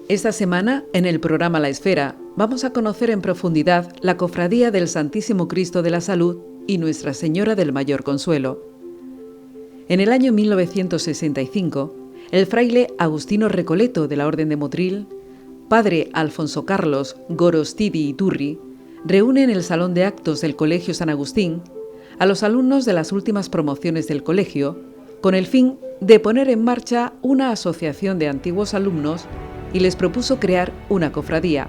Esta semana, en el programa La Esfera, vamos a conocer en profundidad la Cofradía del Santísimo Cristo de la Salud y Nuestra Señora del Mayor Consuelo. En el año 1965, el fraile Agustino Recoleto de la Orden de Motril, padre Alfonso Carlos Gorostidi Iturri, reúne en el Salón de Actos del Colegio San Agustín a los alumnos de las últimas promociones del colegio, con el fin de poner en marcha una asociación de antiguos alumnos y les propuso crear una cofradía.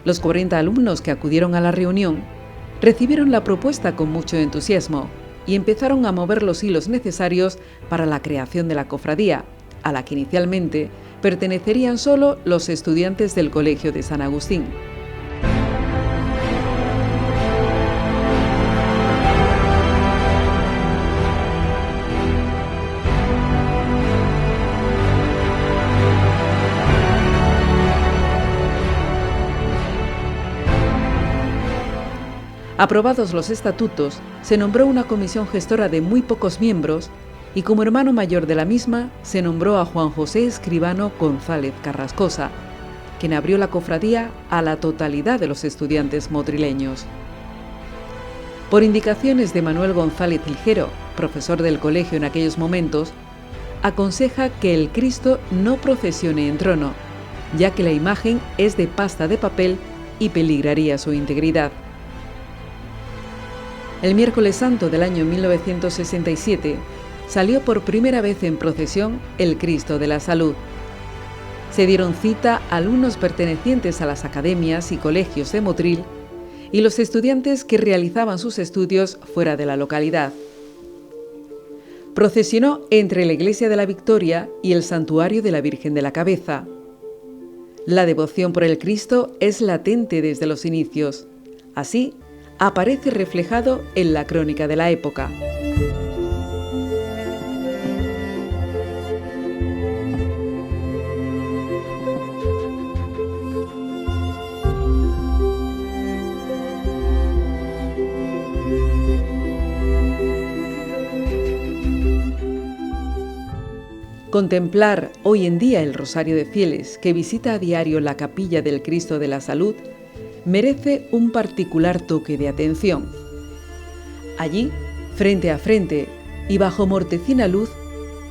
Los 40 alumnos que acudieron a la reunión recibieron la propuesta con mucho entusiasmo y empezaron a mover los hilos necesarios para la creación de la cofradía, a la que inicialmente pertenecerían solo los estudiantes del Colegio de San Agustín. Aprobados los estatutos, se nombró una comisión gestora de muy pocos miembros y como hermano mayor de la misma se nombró a Juan José Escribano González Carrascosa, quien abrió la cofradía a la totalidad de los estudiantes motrileños. Por indicaciones de Manuel González Ligero, profesor del colegio en aquellos momentos, aconseja que el Cristo no procesione en trono, ya que la imagen es de pasta de papel y peligraría su integridad. El miércoles santo del año 1967 salió por primera vez en procesión el Cristo de la Salud. Se dieron cita alumnos pertenecientes a las academias y colegios de Motril y los estudiantes que realizaban sus estudios fuera de la localidad. Procesionó entre la Iglesia de la Victoria y el Santuario de la Virgen de la Cabeza. La devoción por el Cristo es latente desde los inicios. Así, aparece reflejado en la crónica de la época. Contemplar hoy en día el rosario de fieles que visita a diario la capilla del Cristo de la Salud merece un particular toque de atención. Allí, frente a frente y bajo mortecina luz,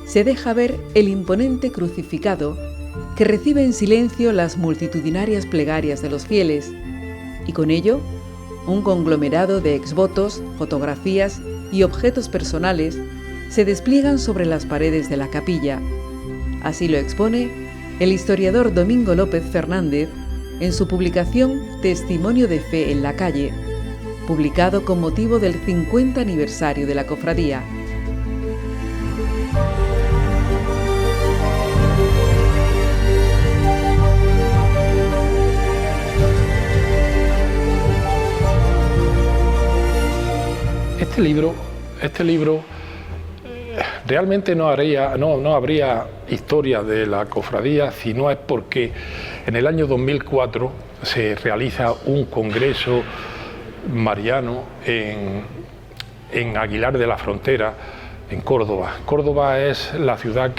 se deja ver el imponente crucificado que recibe en silencio las multitudinarias plegarias de los fieles, y con ello, un conglomerado de exvotos, fotografías y objetos personales se despliegan sobre las paredes de la capilla. Así lo expone el historiador Domingo López Fernández en su publicación Testimonio de Fe en la Calle, publicado con motivo del 50 aniversario de la cofradía. Este libro realmente no habría historia de la cofradía si no es porque en el año 2004 se realiza un congreso mariano en Aguilar de la Frontera, en Córdoba. Córdoba es la ciudad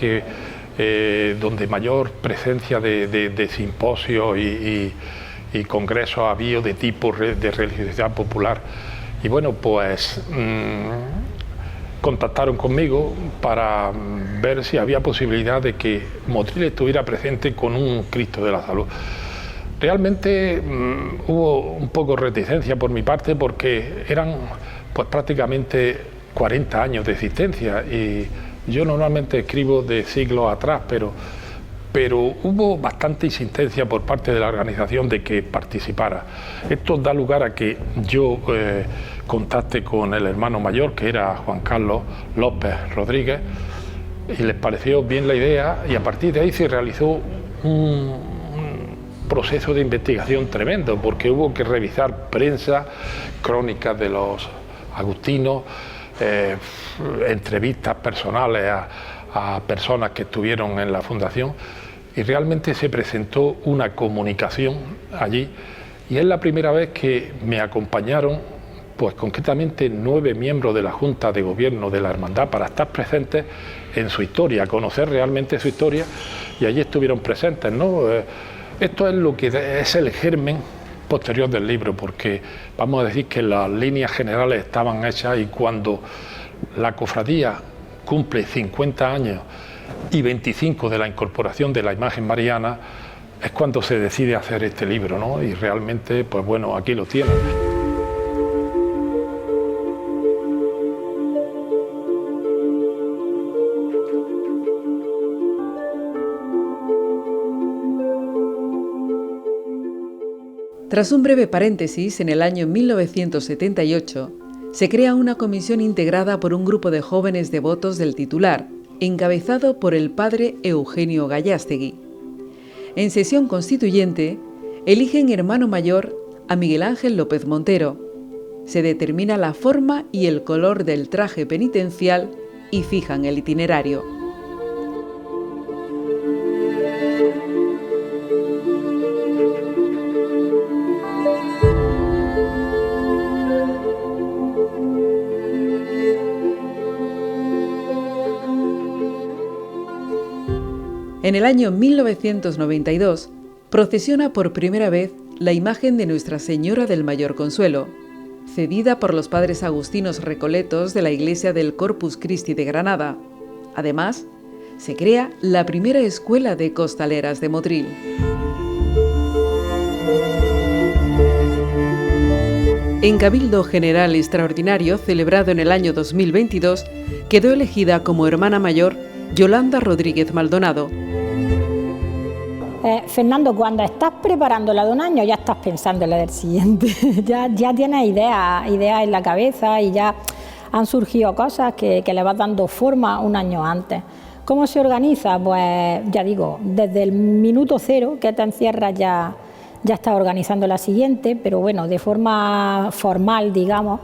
donde mayor presencia de simposios y congresos ha habido de tipo de religiosidad popular. Y bueno, pues contactaron conmigo para ver si había posibilidad de que Motril estuviera presente con un Cristo de la Salud. Realmente hubo un poco de reticencia por mi parte porque eran pues prácticamente 40 años de existencia y yo normalmente escribo de siglos atrás, pero hubo bastante insistencia por parte de la organización de que participara. Esto da lugar a que yo contacte con el hermano mayor, que era Juan Carlos López Rodríguez, y les pareció bien la idea y a partir de ahí se realizó un proceso de investigación tremendo, porque hubo que revisar prensa, crónicas de los agustinos, entrevistas personales a personas que estuvieron en la fundación y realmente se presentó una comunicación allí y es la primera vez que me acompañaron pues concretamente 9 miembros de la Junta de Gobierno de la Hermandad para estar presentes en su historia, conocer realmente su historia, y allí estuvieron presentes, ¿no? Esto es lo que es el germen posterior del libro, porque vamos a decir que las líneas generales estaban hechas, y cuando la cofradía cumple 50 años y 25 de la incorporación de la imagen mariana, es cuando se decide hacer este libro, ¿no? Y realmente, pues bueno, aquí lo tienen. Tras un breve paréntesis, en el año 1978, se crea una comisión integrada por un grupo de jóvenes devotos del titular, encabezado por el padre Eugenio Gallástegui. En sesión constituyente, eligen hermano mayor a Miguel Ángel López Montero. Se determina la forma y el color del traje penitencial y fijan el itinerario. En el año 1992, procesiona por primera vez la imagen de Nuestra Señora del Mayor Consuelo, cedida por los padres agustinos recoletos de la iglesia del Corpus Christi de Granada. Además, se crea la primera escuela de costaleras de Motril. En Cabildo General Extraordinario, celebrado en el año 2022, quedó elegida como hermana mayor Yolanda Rodríguez Maldonado. Fernando, cuando estás preparándola de un año ya estás pensando en la del siguiente, ya tienes ideas en la cabeza y ya han surgido cosas que le vas dando forma un año antes. ¿Cómo se organiza? Pues ya digo, desde el minuto cero que te encierras ya estás organizando la siguiente, pero bueno, de forma formal, digamos,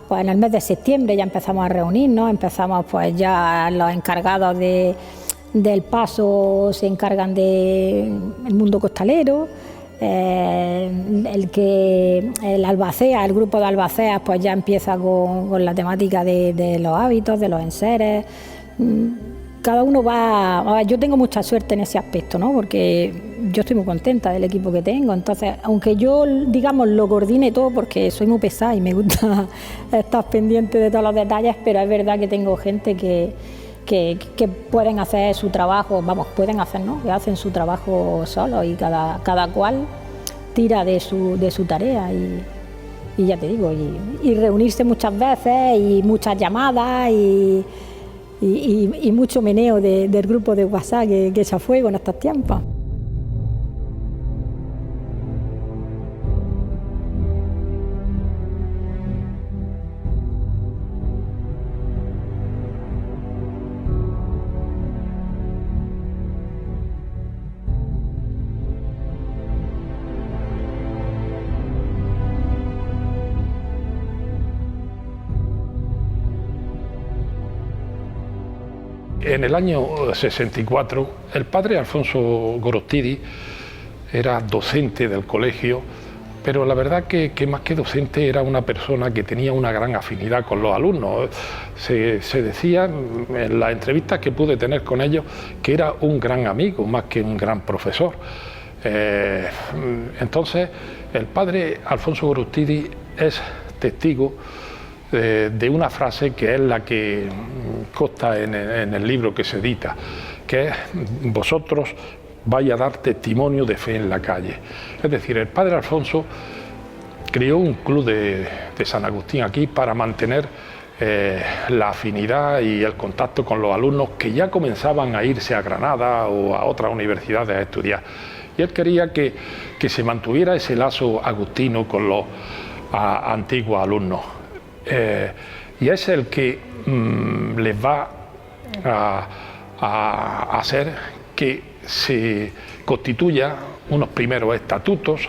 pues en el mes de septiembre ya empezamos a reunirnos, empezamos pues ya los encargados del paso se encargan del mundo costalero, el albacea, el grupo de albaceas pues ya empieza con la temática de los hábitos, de los enseres. Cada uno va, yo tengo mucha suerte en ese aspecto, ¿no? Porque yo estoy muy contenta del equipo que tengo, entonces aunque yo digamos lo coordine todo porque soy muy pesada y me gusta estar pendiente de todos los detalles, pero es verdad que tengo gente que pueden hacer su trabajo, pueden hacer, ¿no? Que hacen su trabajo solos y cada cual tira de su tarea y ya te digo, y reunirse muchas veces y muchas llamadas y mucho meneo del grupo de WhatsApp que echa fuego en estos tiempos. En el año 64, el padre Alfonso Gorostidi era docente del colegio, pero la verdad que más que docente era una persona que tenía una gran afinidad con los alumnos. Se decía en las entrevistas que pude tener con ellos que era un gran amigo más que un gran profesor. Entonces, el padre Alfonso Gorostidi es testigo de una frase que es la que consta en el libro que se edita, que es: vosotros vais a dar testimonio de fe en la calle. Es decir, el padre Alfonso creó un club de San Agustín aquí para mantener la afinidad y el contacto con los alumnos que ya comenzaban a irse a Granada o a otras universidades a estudiar. Y él quería que se mantuviera ese lazo agustino con los antiguos alumnos. Y es el que les va a hacer que se constituya unos primeros estatutos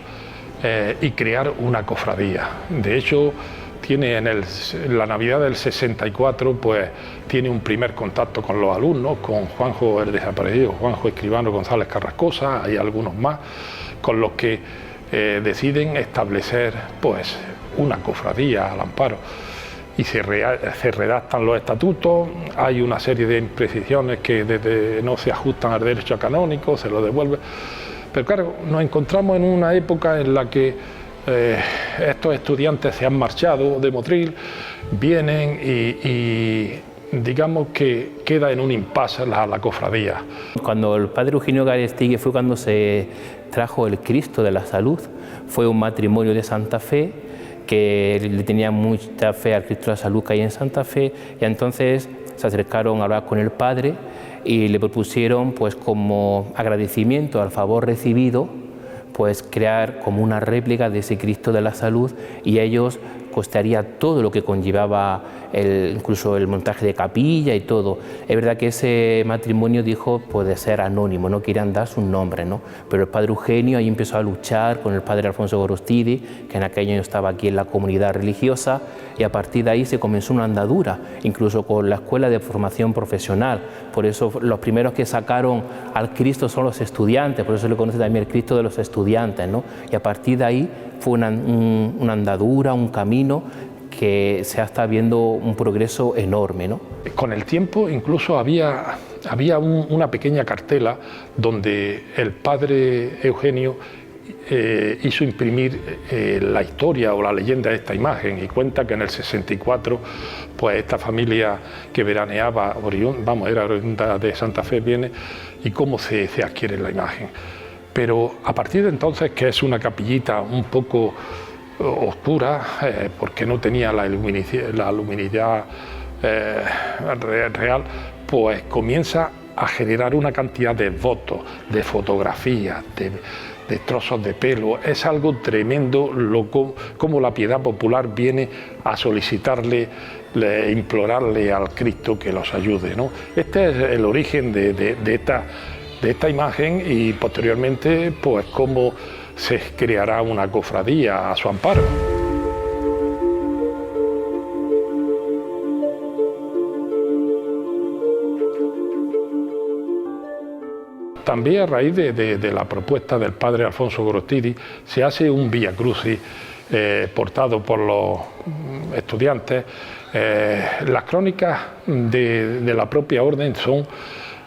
y crear una cofradía. De hecho, tiene en la Navidad del 64, pues tiene un primer contacto con los alumnos, con Juanjo el desaparecido, Juanjo Escribano González Carrascosa, hay algunos más, con los que deciden establecer pues una cofradía al amparo. Y se redactan los estatutos, hay una serie de imprecisiones que no se ajustan al derecho canónico, se lo devuelve. Pero claro, nos encontramos en una época en la que estos estudiantes se han marchado de Motril, vienen y digamos que queda en un impasse la cofradía. Cuando el padre Eugenio Garestigui fue cuando se trajo el Cristo de la Salud, fue un matrimonio de Santa Fe que le tenía mucha fe al Cristo de la Salud que hay en Santa Fe, y entonces se acercaron a hablar con el padre y le propusieron, pues como agradecimiento al favor recibido, pues crear como una réplica de ese Cristo de la Salud, y ellos costaría todo lo que conllevaba incluso el montaje de capilla y todo. Es verdad que ese matrimonio dijo puede ser anónimo, no querían dar su nombre, ¿no? Pero el padre Eugenio ahí empezó a luchar con el padre Alfonso Gorostidi, que en aquel año estaba aquí en la comunidad religiosa, y a partir de ahí se comenzó una andadura, incluso con la escuela de formación profesional. Por eso los primeros que sacaron al Cristo son los estudiantes, por eso se le conoce también el Cristo de los estudiantes, ¿no? Y a partir de ahí fue una andadura, un camino que se está viendo un progreso enorme, ¿no? Con el tiempo incluso había una pequeña cartela donde el padre Eugenio hizo imprimir la historia o la leyenda de esta imagen, y cuenta que en el 64 pues esta familia que veraneaba, era oriunda de Santa Fe, viene, y cómo se adquiere la imagen. Pero a partir de entonces, que es una capillita un poco oscura, porque no tenía la luminidad real, pues comienza a generar una cantidad de votos, de fotografías, de trozos de pelo. Es algo tremendo como la piedad popular viene a solicitarle, implorarle al Cristo que los ayude, ¿no? Este es el origen de esta imagen, y posteriormente pues cómo se creará una cofradía a su amparo. También a raíz de la propuesta del padre Alfonso Gorostidi se hace un Via Crucis portado por los estudiantes. Las crónicas de la propia orden son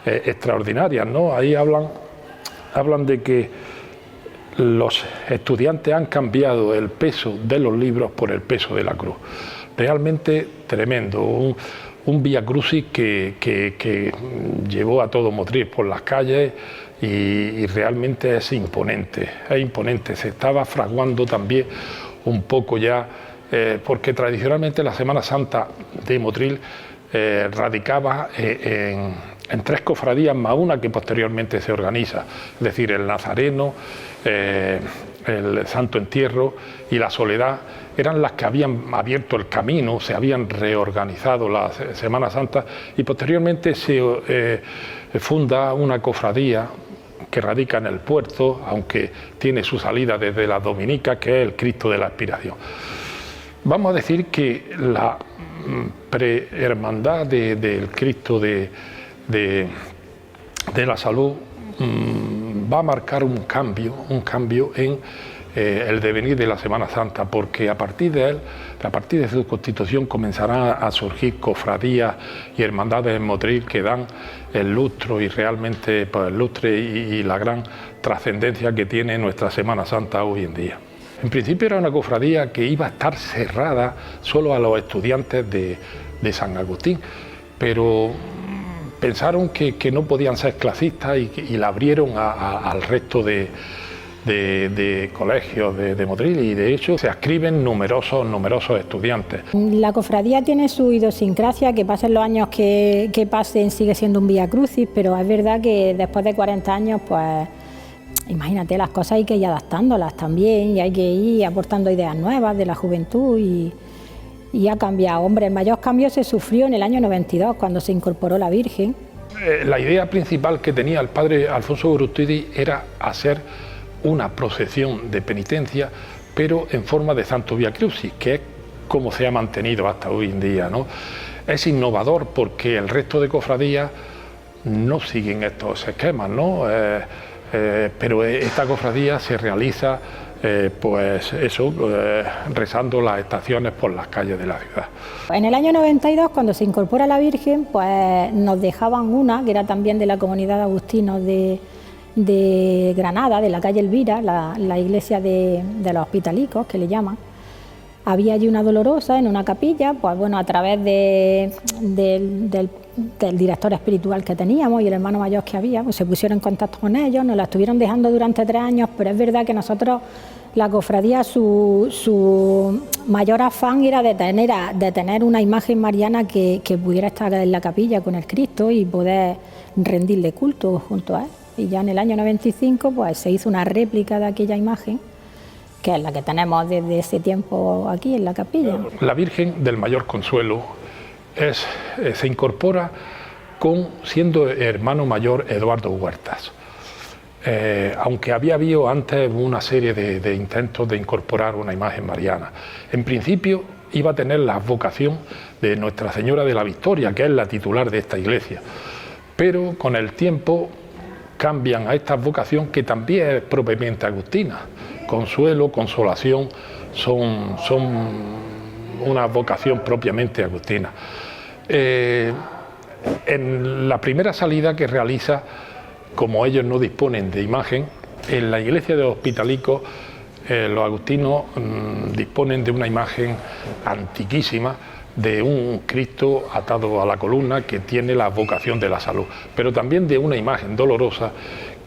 extraordinarias, ¿no? Ahí hablan de que los estudiantes han cambiado el peso de los libros por el peso de la cruz. Realmente tremendo, un Via Crucis que llevó a todo Motril por las calles, y realmente es imponente, Se estaba fraguando también un poco ya, porque tradicionalmente la Semana Santa de Motril radicaba en 3 cofradías más una que posteriormente se organiza, es decir, el Nazareno, el Santo Entierro y la Soledad eran las que habían abierto el camino, se habían reorganizado la Semana Santa, y posteriormente se funda una cofradía que radica en el puerto, aunque tiene su salida desde la Dominica, que es el Cristo de la Expiración. Vamos a decir que la prehermandad del Cristo de la Salud va a marcar un cambio en el devenir de la Semana Santa, porque a partir de su constitución comenzarán a surgir cofradías y hermandades en Motril que dan el lustro, y realmente pues, el lustre y la gran trascendencia que tiene nuestra Semana Santa hoy en día. En principio era una cofradía que iba a estar cerrada solo a los estudiantes de San Agustín, pero pensaron que no podían ser clasistas y la abrieron al resto de colegios de Motril, y de hecho se adscriben numerosos estudiantes. La cofradía tiene su idiosincrasia, que pasen los años que pasen sigue siendo un Via Crucis, pero es verdad que después de 40 años, pues imagínate, las cosas hay que ir adaptándolas también, y hay que ir aportando ideas nuevas de la juventud, y ha cambiado. Hombre, el mayor cambio se sufrió en el año 92, cuando se incorporó la Virgen. La idea principal que tenía el padre Alfonso Gorostidi era hacer una procesión de penitencia, pero en forma de Santo Via Crucis, que es como se ha mantenido hasta hoy en día, ¿no? Es innovador porque el resto de cofradías no siguen estos esquemas, ¿no? Pero esta cofradía se realiza pues eso, rezando las estaciones por las calles de la ciudad. En el año 92, cuando se incorpora la Virgen, pues nos dejaban una, que era también de la comunidad de agustinos de Granada, de la calle Elvira, la iglesia de los Hospitalicos, que le llaman. Había allí una dolorosa en una capilla, pues bueno, a través del director espiritual que teníamos y el hermano mayor que había, pues se pusieron en contacto con ellos, nos la estuvieron dejando durante 3 años, pero es verdad que nosotros, la cofradía, su mayor afán era de tener una imagen mariana que pudiera estar en la capilla con el Cristo y poder rendirle culto junto a él. Y ya en el año 95 pues se hizo una réplica de aquella imagen, que es la que tenemos desde ese tiempo aquí en la capilla. La Virgen del Mayor Consuelo se incorpora siendo hermano mayor Eduardo Huertas. Aunque había habido antes una serie de intentos de incorporar una imagen mariana. En principio iba a tener la vocación de Nuestra Señora de la Victoria, que es la titular de esta iglesia, pero con el tiempo cambian a esta vocación, que también es propiamente agustina. Consuelo, consolación, son una vocación propiamente agustina. En la primera salida que realiza, como ellos no disponen de imagen, en la iglesia de los Hospitalicos los agustinos disponen de una imagen antiquísima de un Cristo atado a la columna que tiene la vocación de la salud, pero también de una imagen dolorosa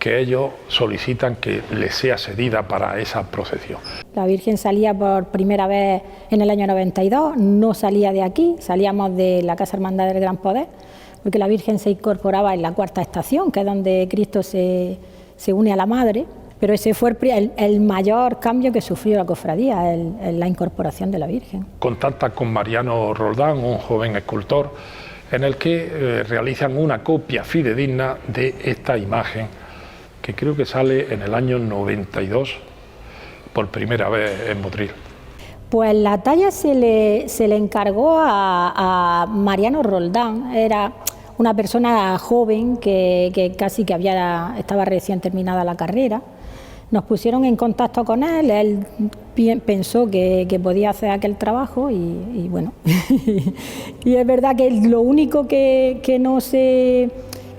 que ellos solicitan que les sea cedida para esa procesión. La Virgen salía por primera vez en el año 92, no salía de aquí, salíamos de la Casa Hermandad del Gran Poder, porque la Virgen se incorporaba en la cuarta estación, que es donde Cristo se une a la Madre, pero ese fue el mayor cambio que sufrió la cofradía, la incorporación de la Virgen. Contacta con Mariano Roldán, un joven escultor, en el que realizan una copia fidedigna de esta imagen, que creo que sale en el año 92 por primera vez en Motril. Pues la talla se le encargó a Mariano Roldán. Era una persona joven que casi que estaba recién terminada la carrera. Nos pusieron en contacto con él pensó que podía hacer aquel trabajo y bueno, y es verdad que lo único que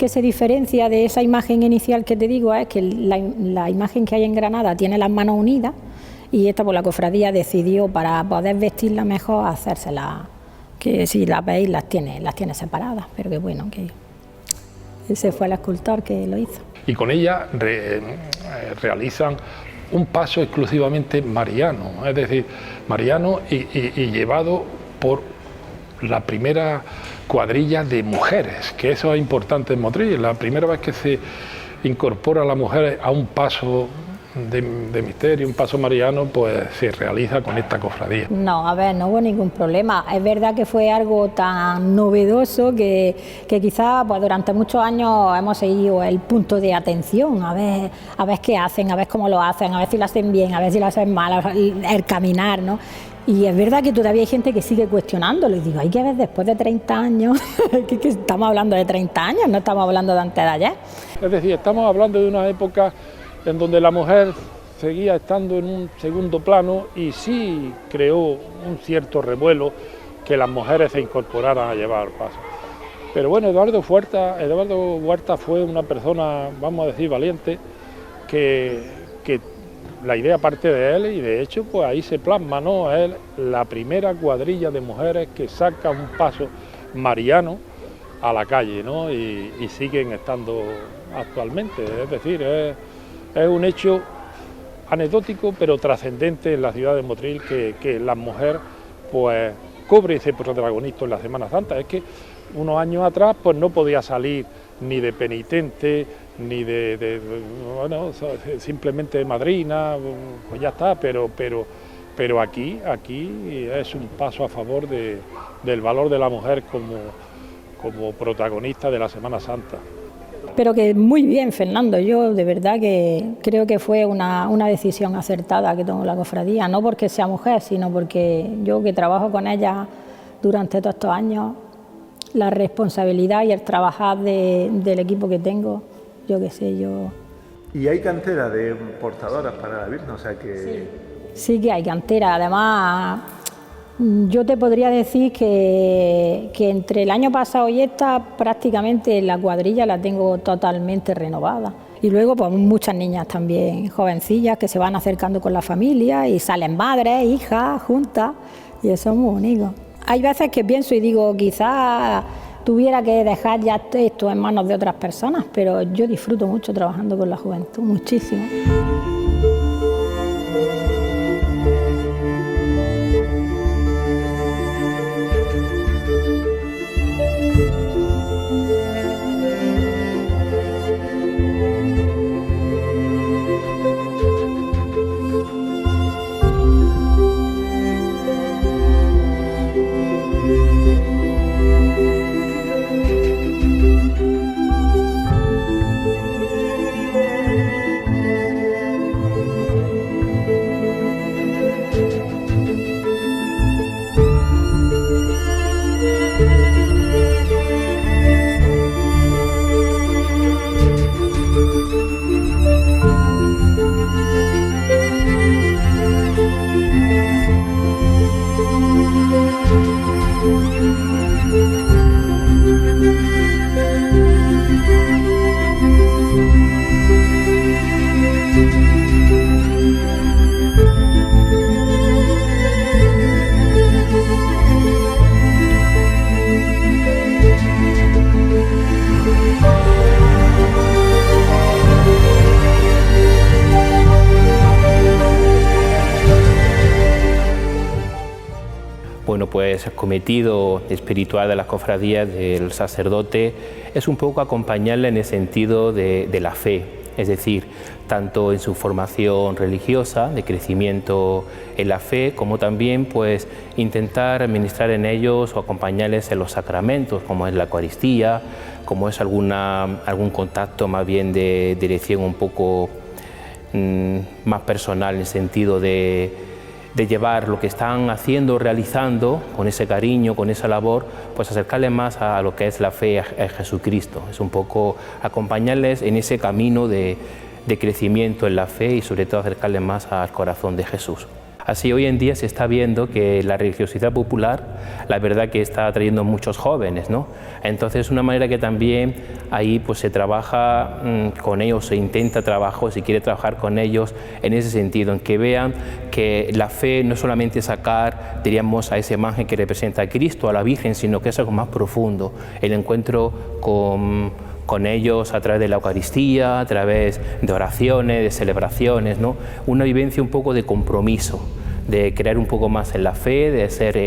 se diferencia de esa imagen inicial que te digo es que la imagen que hay en Granada tiene las manos unidas y esta por la cofradía decidió, para poder vestirla mejor, hacérsela, que si la veis las tiene separadas, pero que bueno, que ese fue el escultor que lo hizo. Y con ella realizan un paso exclusivamente mariano, es decir, mariano y llevado por la primera cuadrilla de mujeres, que eso es importante en Motril. La primera vez que se incorpora a la mujer a un paso de misterio, un paso mariano, pues se realiza con esta cofradía. No, a ver, no hubo ningún problema. Es verdad que fue algo tan novedoso que quizás pues, durante muchos años hemos seguido el punto de atención, a ver qué hacen, a ver cómo lo hacen, a ver si lo hacen bien, a ver si lo hacen mal, el caminar, ¿no? Y es verdad que todavía hay gente que sigue cuestionándolo y digo, hay que ver después de 30 años, que estamos hablando de 30 años, no estamos hablando de antes de ayer. Es decir, estamos hablando de una época en donde la mujer seguía estando en un segundo plano y sí creó un cierto revuelo que las mujeres se incorporaran a llevar el paso. Pero bueno, Eduardo Huerta fue una persona, vamos a decir, valiente, que la idea parte de él y de hecho pues ahí se plasma, ¿no? Es la primera cuadrilla de mujeres que saca un paso mariano a la calle, ¿no? Y siguen estando actualmente, es decir, es un hecho anecdótico pero trascendente en la ciudad de Motril que la mujer pues cobre ese protagonismo en la Semana Santa. Es que unos años atrás pues no podía salir ni de penitente ni bueno, simplemente de madrina, pues ya está, pero aquí es un paso a favor del valor de la mujer como protagonista de la Semana Santa. Pero que muy bien, Fernando, yo de verdad que creo que fue una decisión acertada que tomó la cofradía, no porque sea mujer, sino porque yo que trabajo con ella durante todos estos años, la responsabilidad y el trabajar del equipo que tengo, yo qué sé, yo ¿Y hay cantera de portadoras para la Virgen? O sea que... Sí que hay cantera. Además, yo te podría decir que entre el año pasado y esta, prácticamente la cuadrilla la tengo totalmente renovada. Y luego pues muchas niñas también, jovencillas, que se van acercando con la familia y salen madres, hijas, juntas, y eso es muy bonito. Hay veces que pienso y digo, quizás tuviera que dejar ya esto en manos de otras personas, pero yo disfruto mucho trabajando con la juventud, muchísimo. Bueno, pues el cometido espiritual de las cofradías del sacerdote es un poco acompañarle en el sentido de la fe, es decir, tanto en su formación religiosa, de crecimiento en la fe, como también pues intentar ministrar en ellos o acompañarles en los sacramentos, como es la Eucaristía, como es algún contacto más bien de dirección un poco más personal, en el sentido de llevar lo que están haciendo, realizando, con ese cariño, con esa labor, pues acercarles más a lo que es la fe a Jesucristo. Es un poco acompañarles en ese camino de crecimiento en la fe y sobre todo acercarles más al corazón de Jesús. Así hoy en día se está viendo que la religiosidad popular, la verdad que está atrayendo muchos jóvenes, ¿no? Entonces es una manera que también ahí pues se trabaja con ellos, se intenta trabajar, se quiere trabajar con ellos en ese sentido, en que vean que la fe no es solamente sacar, diríamos, a esa imagen que representa a Cristo, a la Virgen, sino que es algo más profundo, el encuentro con ellos a través de la Eucaristía, a través de oraciones, de celebraciones, ¿no? Una vivencia un poco de compromiso, de creer un poco más en la fe, de ser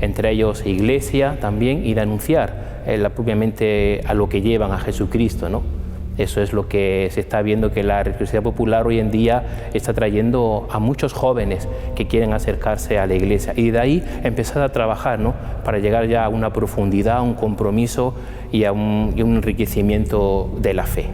entre ellos iglesia también y de anunciar propiamente a lo que llevan a Jesucristo, ¿no? Eso es lo que se está viendo, que la religiosidad popular hoy en día está trayendo a muchos jóvenes que quieren acercarse a la iglesia y de ahí empezar a trabajar, ¿no? Para llegar ya a una profundidad, a un compromiso y a un enriquecimiento de la fe.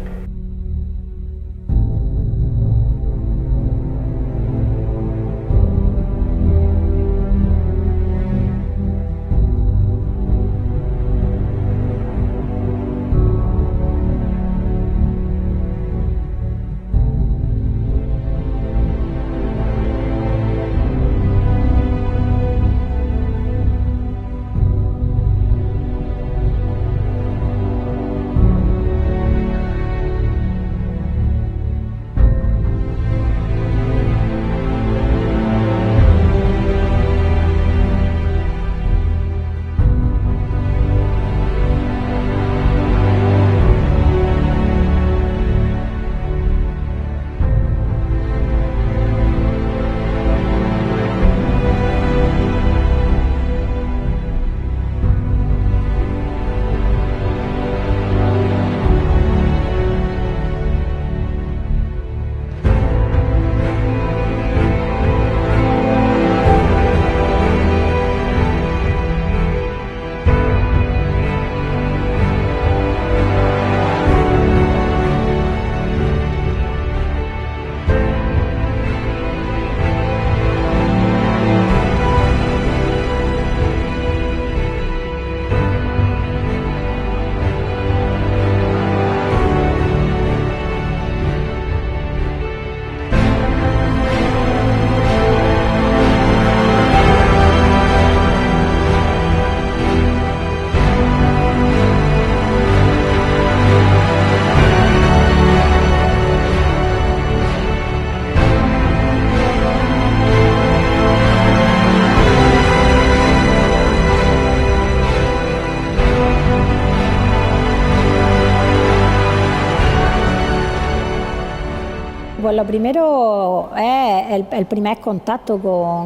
lo primero es el primer contacto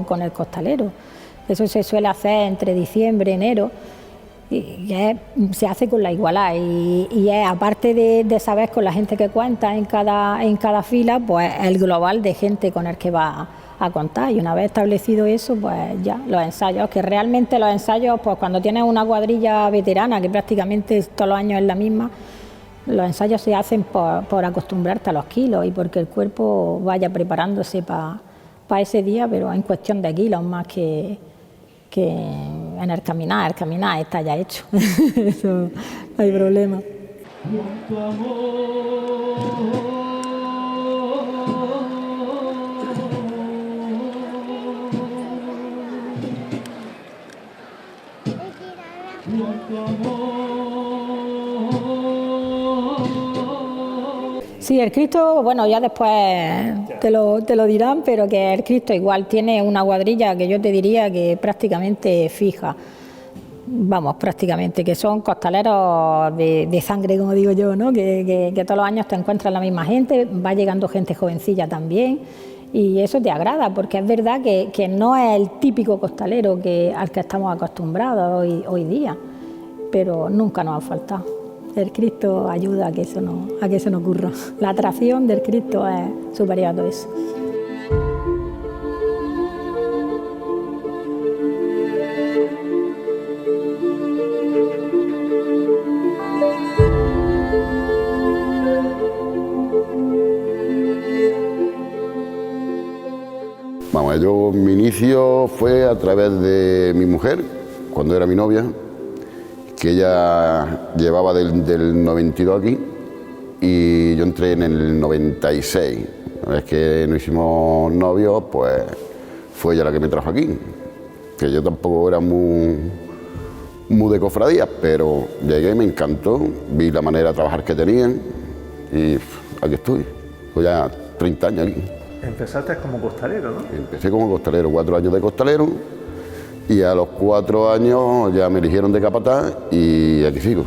con el costalero. Eso se suele hacer entre diciembre y enero. Y se hace con la igualdad y es, aparte de saber con la gente que cuenta en cada fila, pues el global de gente con el que va a contar. Y una vez establecido eso, pues ya los ensayos, que realmente los ensayos, pues cuando tienes una cuadrilla veterana que prácticamente todos los años es la misma, los ensayos se hacen por acostumbrarte a los kilos y porque el cuerpo vaya preparándose para ese día, pero en cuestión de kilos más que en el caminar está ya hecho. Eso no hay problema. Sí, el Cristo, bueno, ya después te lo dirán, pero que el Cristo igual tiene una cuadrilla que yo te diría que prácticamente fija. Vamos, prácticamente, que son costaleros de sangre, como digo yo, ¿no? Que todos los años te encuentras la misma gente, va llegando gente jovencilla también, y eso te agrada, porque es verdad que no es el típico costalero al que estamos acostumbrados hoy día, pero nunca nos ha faltado. El Cristo ayuda a que eso no ocurra. La atracción del Cristo es superior a todo eso. Vamos, mi inicio fue a través de mi mujer, cuando era mi novia, que ella llevaba del 92 aquí y yo entré en el 96. Una vez que nos hicimos novios, pues fue ella la que me trajo aquí, que yo tampoco era muy de cofradías, pero llegué, me encantó, vi la manera de trabajar que tenían y aquí estoy, pues ya 30 años aquí. Empezaste como costalero, ¿no? Empecé como costalero, 4 años de costalero. Y a los 4 años ya me eligieron de capataz y aquí sigo.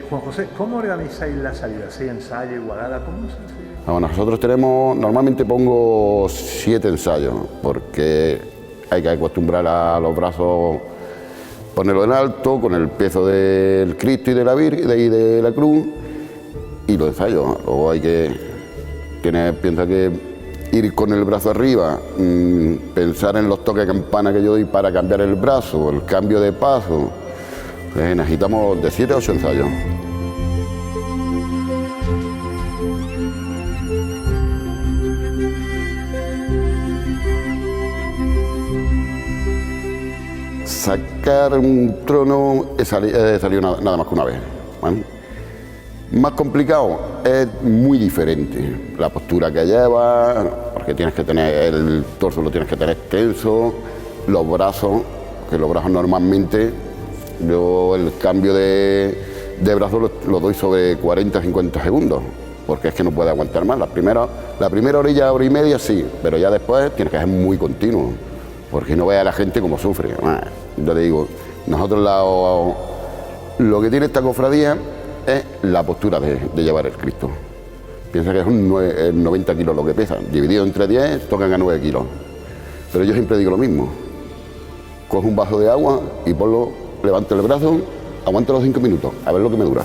Juan José, ¿cómo organizáis la salida? ¿6 ensayos, igualada? ¿Cómo se hace? Bueno, nosotros tenemos, normalmente pongo 7 ensayos, porque hay que acostumbrar a los brazos, ponerlo en alto, con el peso del Cristo y de la Virgen y de la cruz, y los ensayos. Luego hay que piensa que ir con el brazo arriba, pensar en los toques de campana que yo doy para cambiar el brazo, el cambio de paso. Necesitamos de 7 a 8 ensayos. Sacar un trono he salido nada más que una vez, ¿vale? Más complicado, es muy diferente la postura que lleva, porque tienes que tener el torso, lo tienes que tener extenso, los brazos, que los brazos normalmente, yo el cambio de brazos lo doy sobre 40-50 segundos, porque es que no puede aguantar más. La primera orilla, hora y media sí, pero ya después tienes que ser muy continuo, porque no vea a la gente cómo sufre. Yo te digo, nosotros lo que tiene esta cofradía es la postura de llevar el Cristo. Piensa que es 90 kilos lo que pesa, dividido entre 10 tocan a 9 kilos. Pero yo siempre digo lo mismo, coge un vaso de agua y levanta el brazo, aguanta los 5 minutos, a ver lo que me dura.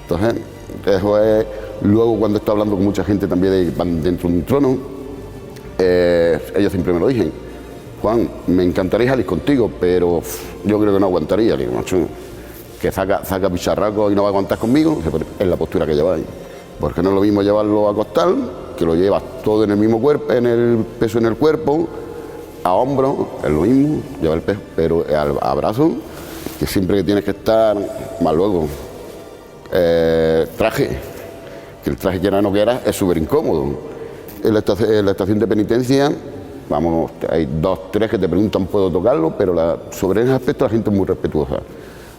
Entonces, eso es, luego cuando estoy hablando con mucha gente también van dentro de un trono, ellos siempre me lo dicen, Juan, me encantaría salir contigo, pero yo creo que no aguantaría. Le digo, macho, que saca bicharraco y no va a aguantar conmigo, es la postura que lleváis. Porque no es lo mismo llevarlo a costal, que lo llevas todo en el mismo cuerpo, en el peso en el cuerpo, a hombro, es lo mismo, llevar el peso, pero a brazo, que siempre que tienes que estar, más luego, traje, que el traje quiera o no quiera, es súper incómodo. En la estación de penitencia, vamos, hay 2, 3 que te preguntan, ¿puedo tocarlo? Pero sobre ese aspecto la gente es muy respetuosa.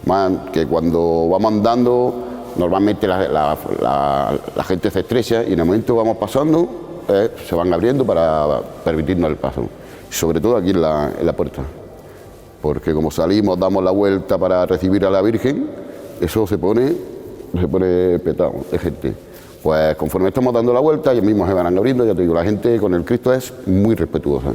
Más que cuando vamos andando, normalmente la gente se estrecha y en el momento que vamos pasando, se van abriendo para permitirnos el paso. Sobre todo aquí en la puerta. Porque como salimos, damos la vuelta para recibir a la Virgen, eso se pone petado de gente. Pues conforme estamos dando la vuelta, ellos mismos se van abriendo, ya te digo, la gente con el Cristo es muy respetuosa.